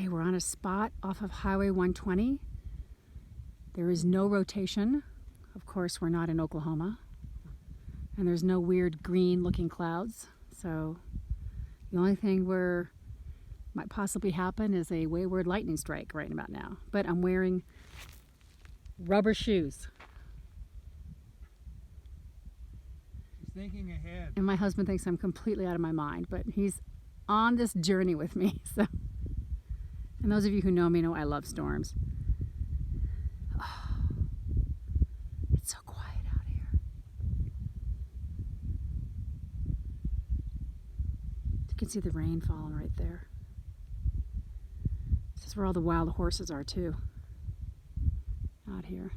Okay, we're on a spot off of Highway 120. There is no rotation. Of course, we're not in Oklahoma. And there's no weird green looking clouds. So the only thing might possibly happen is a wayward lightning strike right about now. But I'm wearing rubber shoes. She's thinking ahead. And my husband thinks I'm completely out of my mind, but he's on this journey with me. So, and those of you who know me know I love storms. Oh, it's so quiet out here. You can see the rain falling right there. This is where all the wild horses are too. Out here.